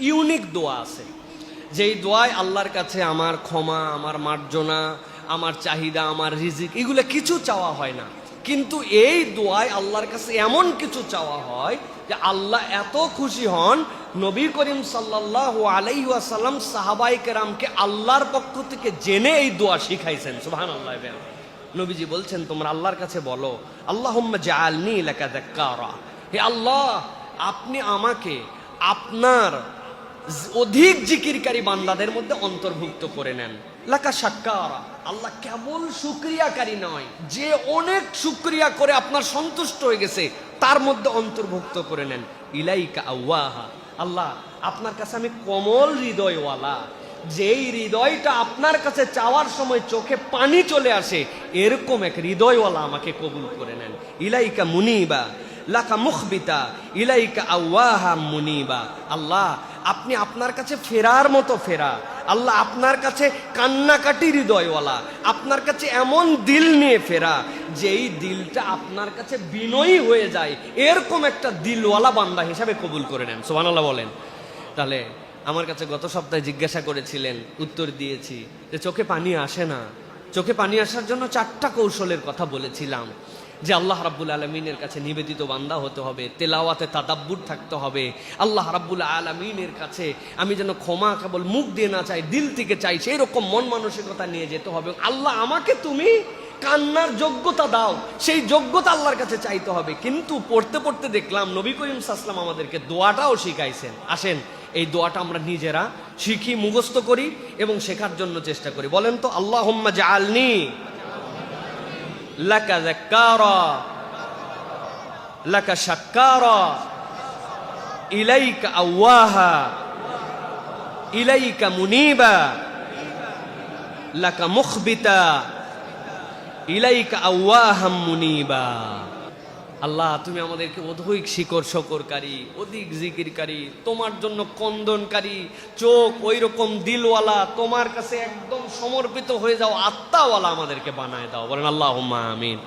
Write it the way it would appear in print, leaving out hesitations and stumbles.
Unique দোয়া আছে, যেই দোয়ায় আল্লাহর কাছে আমার ক্ষমা, আমার মার্জনা, আমার চাহিদা, আমার রিজিক এগুলো কিছু চাওয়া হয় না। কিন্তু এই দোয়ায় আল্লাহর কাছে এমন কিছু চাওয়া হয় যে আল্লাহ এত খুশি হন, নবী করিম সাল্লাল্লাহু আলাইহি ওয়াসাল্লাম সাহাবায়ে কেরামকে আল্লাহর পক্ষ থেকে জেনে এই দোয়া শিখাইছেন। সুবহানাল্লাহ। নবীজি বলছেন, তোমরা আল্লাহর কাছে বলো, আল্লাহুম্মা জাআলনি লাকা যাক্কারা, হে আল্লাহ আপনি আমাকে আপনার অধিক জিকিরকারী বান্দাদের মধ্যে অন্তর্ভুক্ত করে নেন। লাকা শাক্কারা, আল্লাহ কেবল শুকরিয়াকারী নয়, যে অনেক শুকরিয়া করে আপনার সন্তুষ্ট হয়ে গেছে তার মধ্যে অন্তর্ভুক্ত করে নেন। ইলাইকা আওয়াহা, আল্লাহ আপনার কাছে আমি কোমল হৃদয়ওয়ালা, যেই হৃদয়টা আপনার কাছে চাওয়ার সময় চোখে পানি চলে আসে, এরকম এক হৃদয়ওয়ালা আমাকে কবুল করে নেন। ইলাইকা মুনিবা লাকা মুখবিতা ইলাইকা আওয়াহা মুনিবা, আল্লাহ আপনি আপনার কাছে ফেরার মতো ফেরা, আল্লাহ আপনার কাছে কান্নাকাটি হৃদয়ওয়ালা, আপনার কাছে এমন দিল নিয়ে ফেরা যেই দিলটা আপনার কাছে বিনয়ী হয়ে যায়, এরকম একটা দিলওয়ালা বান্দা হিসাবে কবুল করে নেন। সুবহানাল্লাহ বলেন। তাহলে আমার কাছে গত সপ্তাহে জিজ্ঞাসা করেছিলেন, উত্তর দিয়েছি যে চোখে পানি আসে না। চোখে পানি আসার জন্য 4টা কৌশলের কথা বলেছিলাম, যে আল্লাহ রাব্বুল আলামিনের কাছে নিবেদিত বান্দা হতে হবে, তেলাওয়াতে তাদাব্বুর থাকতে হবে, আল্লাহ রাব্বুল আলামিনের কাছে আমি যেন ক্ষমা কেবল মুখ দিয়ে না চাই, দিল থেকে চাই, সেই রকম মন মানসিকতা নিয়ে যেতে হবে। আল্লাহ আমাকে তুমি কান্নার যোগ্যতা দাও, সেই যোগ্যতা আল্লাহর কাছে চাইতে হবে। কিন্তু পড়তে পড়তে দেখলাম নবী করিম সাল্লাল্লাহু আলাইহি ওয়াসাল্লাম আমাদেরকে দোয়াটাও শিখাইছেন। আসেন এই দোয়াটা আমরা নিজেরা শিখি, মুখস্থ করি এবং শেখার জন্য চেষ্টা করি। বলেন তো, আল্লাহুম্মা জাআলনি লাকা যাক্কারা লাকা শাক্কারা ইলাইকা আওয়াহা ইলাইকা মুনিবা লাকা মুখবিতা ইলাইকা আওয়াহা মুনিবা। আল্লাহ তুমি আমাদেরকে অধিক শিকর শকরকারী, অধিক জিকিরকারী, তোমার জন্য কন্দনকারী চোখ, ওই রকম দিলওয়ালা, তোমার কাছে একদম সমর্পিত হয়ে যাও আত্মাওয়ালা আমাদেরকে বানায় দাও। বলেন আল্লাহুম্মা আমিন।